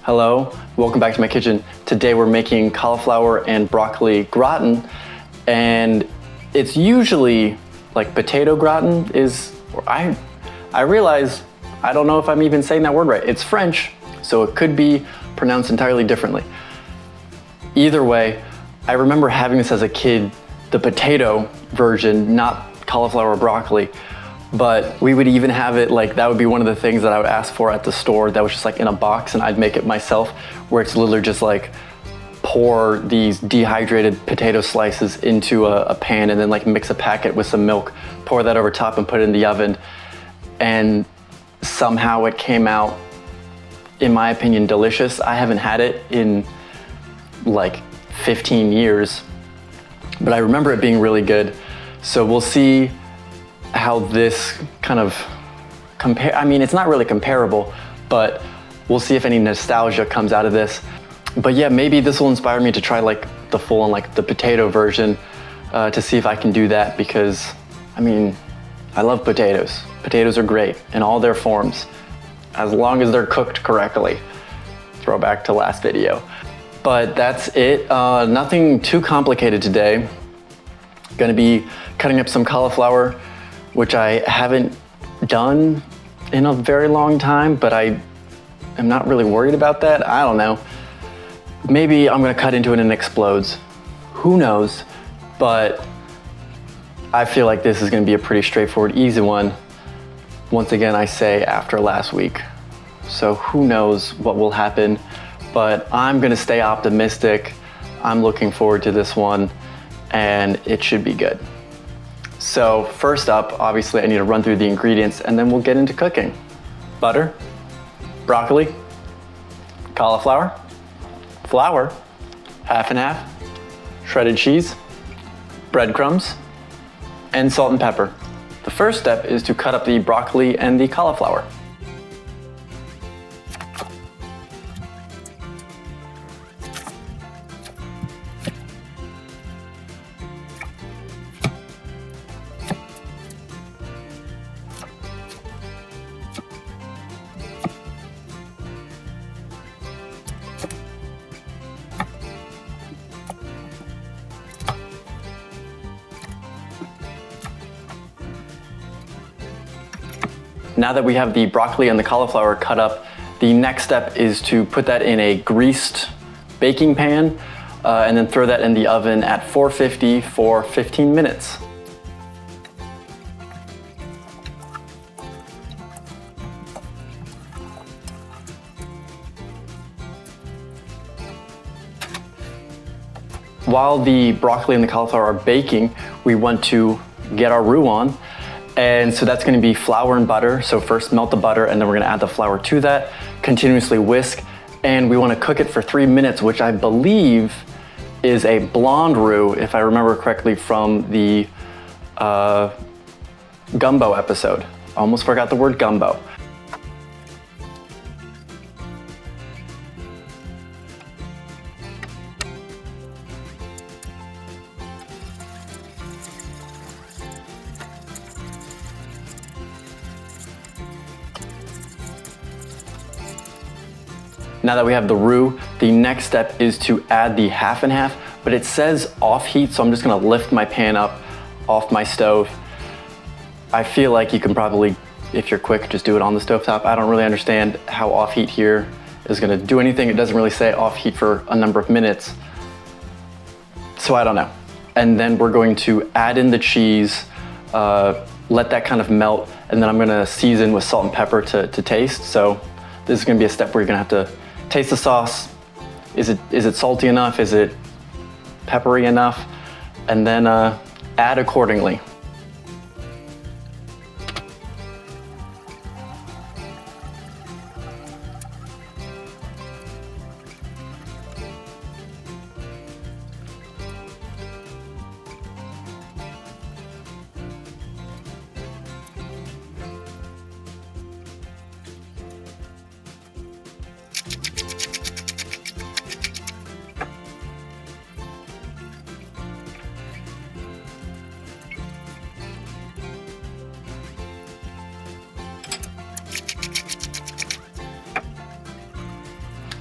Hello, welcome back to my kitchen. Today we're making cauliflower and broccoli gratin, and it's usually like potato gratin is, I realize, I don't know if I'm even saying that word right. It's French, so it could be pronounced entirely differently. Either way, I remember having this as a kid, the potato version, not cauliflower or broccoli, but we would even have it like, that would be one of the things that I would ask for at the store that was just like in a box, and I'd make it myself, where it's literally just like pour these dehydrated potato slices into a pan and then like mix a packet with some milk, pour that over top and put it in the oven. And somehow it came out, in my opinion, delicious. I haven't had it in like 15 years, but I remember it being really good. So we'll see how this kind of I mean, it's not really comparable, but we'll see if any nostalgia comes out of this. But yeah, maybe this will inspire me to try like the full on like the potato version, to see if I can do that, because I mean, I love potatoes. Potatoes are great in all their forms, as long as they're cooked correctly. Throwback to last video. But that's it, nothing too complicated today. Gonna be cutting up some cauliflower, which I haven't done in a very long time, but I am not really worried about that. I don't know. Maybe I'm gonna cut into it and it explodes. Who knows? But I feel like this is gonna be a pretty straightforward, easy one. Once again, I say after last week. So who knows what will happen, but I'm gonna stay optimistic. I'm looking forward to this one, and it should be good. So first up, obviously I need to run through the ingredients and then we'll get into cooking. Butter, broccoli, cauliflower, flour, half and half, shredded cheese, breadcrumbs, and salt and pepper. The first step is to cut up the broccoli and the cauliflower. Now that we have the broccoli and the cauliflower cut up, the next step is to put that in a greased baking pan, and then throw that in the oven at 450 for 15 minutes. While the broccoli and the cauliflower are baking, we want to get our roux on. And so that's gonna be flour and butter. So first melt the butter, and then we're gonna add the flour to that, continuously whisk, and we wanna cook it for 3 minutes, which I believe is a blonde roux, if I remember correctly from the gumbo episode. Almost forgot the word gumbo. Now that we have the roux, the next step is to add the half and half, but it says off heat, so I'm just gonna lift my pan up off my stove. I feel like you can probably, if you're quick, just do it on the stovetop. I don't really understand how off heat here is gonna do anything. It doesn't really say off heat for a number of minutes, so I don't know. And then we're going to add in the cheese, let that kind of melt, and then I'm gonna season with salt and pepper to taste. So this is gonna be a step where you're gonna have to taste the sauce. Is it salty enough? Is it peppery enough? And then add accordingly.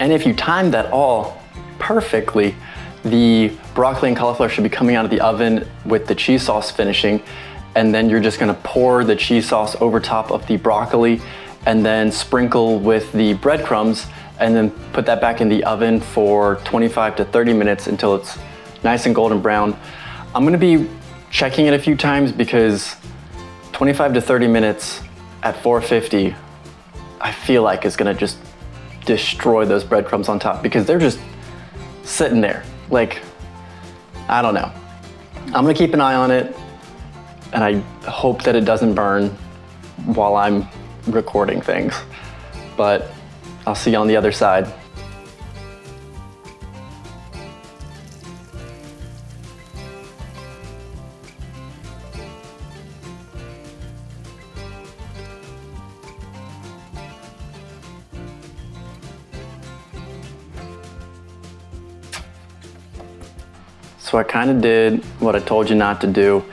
And if you time that all perfectly, the broccoli and cauliflower should be coming out of the oven with the cheese sauce finishing, and then you're just gonna pour the cheese sauce over top of the broccoli and then sprinkle with the breadcrumbs and then put that back in the oven for 25 to 30 minutes until it's nice and golden brown. I'm gonna be checking it a few times because 25 to 30 minutes at 450, I feel like is gonna just destroy those breadcrumbs on top because they're just sitting there. Like, I don't know. I'm gonna keep an eye on it and I hope that it doesn't burn while I'm recording things. But I'll see you on the other side. So I kind of did what I told you not to do,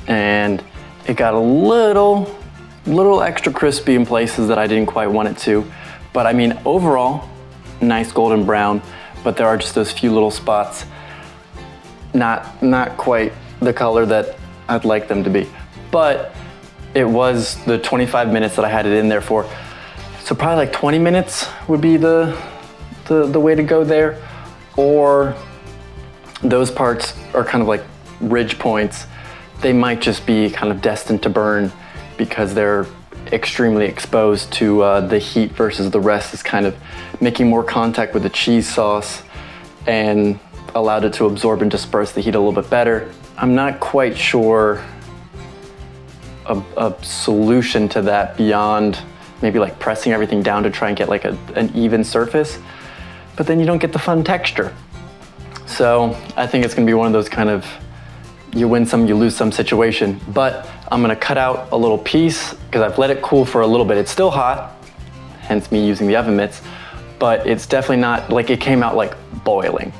and it got a little extra crispy in places that I didn't quite want it to. But I mean, overall, nice golden brown, but there are just those few little spots, not quite the color that I'd like them to be. But it was the 25 minutes that I had it in there for. So probably like 20 minutes would be the way to go there, or those parts are kind of like ridge points. They might just be kind of destined to burn because they're extremely exposed to the heat versus the rest is kind of making more contact with the cheese sauce and allowed it to absorb and disperse the heat a little bit better. I'm not quite sure a solution to that beyond maybe like pressing everything down to try and get like an even surface, but then you don't get the fun texture. So I think it's gonna be one of those kind of you win some, you lose some situation. But I'm gonna cut out a little piece because I've let it cool for a little bit. It's still hot, hence me using the oven mitts, but it's definitely not like it came out like boiling.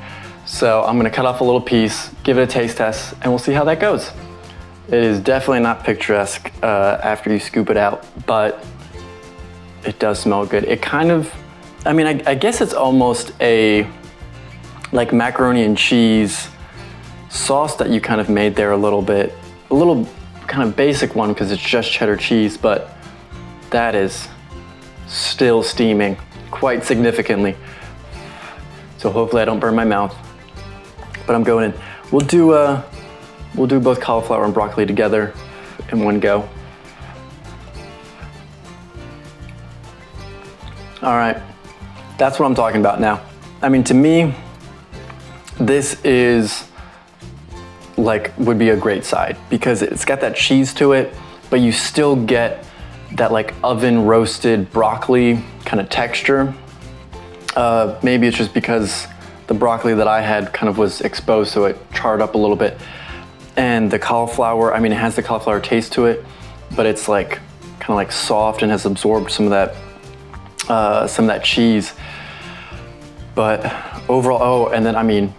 So I'm gonna cut off a little piece, give it a taste test, and we'll see how that goes. It is definitely not picturesque after you scoop it out, but it does smell good. It kind of, I mean, I guess it's almost a like macaroni and cheese sauce that you kind of made there a little kind of basic one because it's just cheddar cheese, but that is still steaming quite significantly. So hopefully I don't burn my mouth, but I'm going in. We'll do both cauliflower and broccoli together in one go. All right, that's what I'm talking about now. I mean, to me, this is like, would be a great side because it's got that cheese to it, but you still get that like oven roasted broccoli kind of texture. Maybe it's just because the broccoli that I had kind of was exposed, so it charred up a little bit. And the cauliflower, I mean, it has the cauliflower taste to it, but it's like kind of like soft and has absorbed some of that cheese. But overall, oh, and then I mean,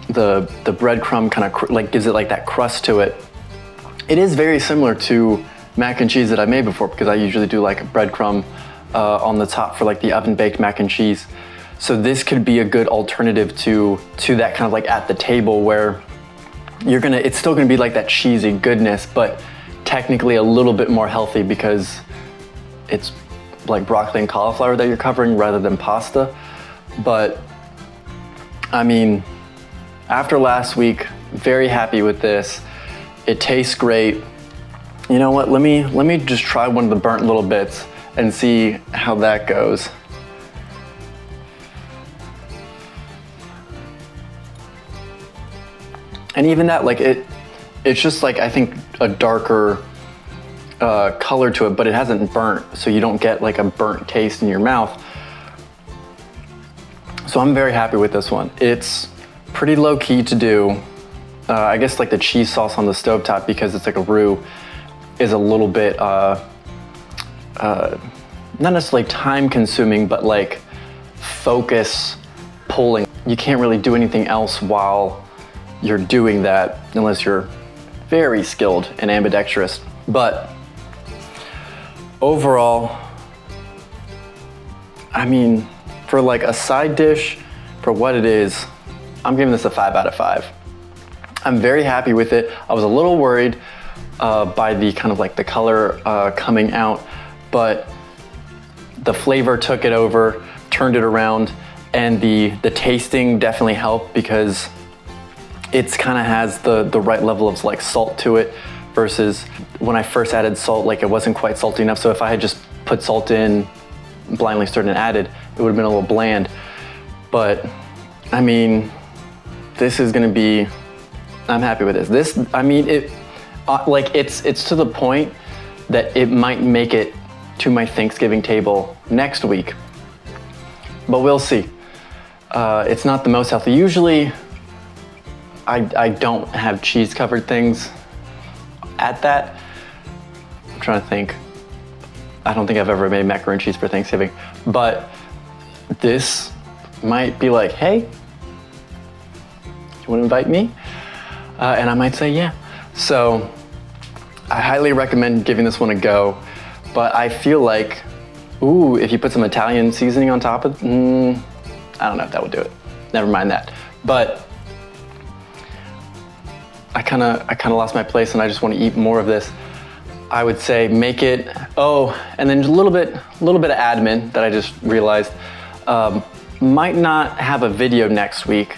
the breadcrumb kind of like gives it like that crust to it. It is very similar to mac and cheese that I made before because I usually do like a breadcrumb on the top for like the oven baked mac and cheese. So this could be a good alternative to that kind of like at the table where it's still gonna be like that cheesy goodness, but technically a little bit more healthy because it's like broccoli and cauliflower that you're covering rather than pasta. But I mean, after last week, very happy with this. It tastes great. You know what, let me just try one of the burnt little bits and see how that goes. And even that, like it's just like, I think a darker color to it, but it hasn't burnt, so you don't get like a burnt taste in your mouth. So I'm very happy with this one. It's pretty low key to do. I guess like the cheese sauce on the stovetop, because it's like a roux, is a little bit, not necessarily time consuming, but like focus pulling. You can't really do anything else while you're doing that unless you're very skilled and ambidextrous. But overall, I mean, for like a side dish, for what it is, I'm giving this a 5 out of 5. I'm very happy with it. I was a little worried by the kind of like the color coming out, but the flavor took it over, turned it around, and the tasting definitely helped because it's kind of has the right level of like salt to it versus when I first added salt, like it wasn't quite salty enough. So if I had just put salt in, blindly stirred and added, it would have been a little bland. But I mean, this is gonna be, I'm happy with this. I mean, it's to the point that it might make it to my Thanksgiving table next week, but we'll see. It's not the most healthy. Usually, I don't have cheese covered things at that. I'm trying to think. I don't think I've ever made macaroni and cheese for Thanksgiving, but this might be like, hey, you wanna invite me? And I might say yeah. So I highly recommend giving this one a go, but I feel like, ooh, if you put some Italian seasoning on top of, I don't know if that would do it. Never mind that. But I kind of lost my place and I just want to eat more of this. I would say make it, and then just a little bit of admin that I just realized. Might not have a video next week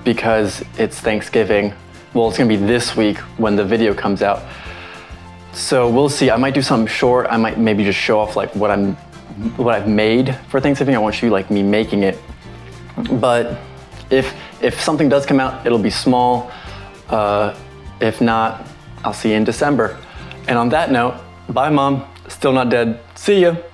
because it's Thanksgiving. Well, it's gonna be this week when the video comes out. So we'll see. I might do something short. I might maybe just show off like what I've made for Thanksgiving. I want you like me making it. But if something does come out, it'll be small. If not, I'll see you in December. And on that note, bye Mom, still not dead. See ya.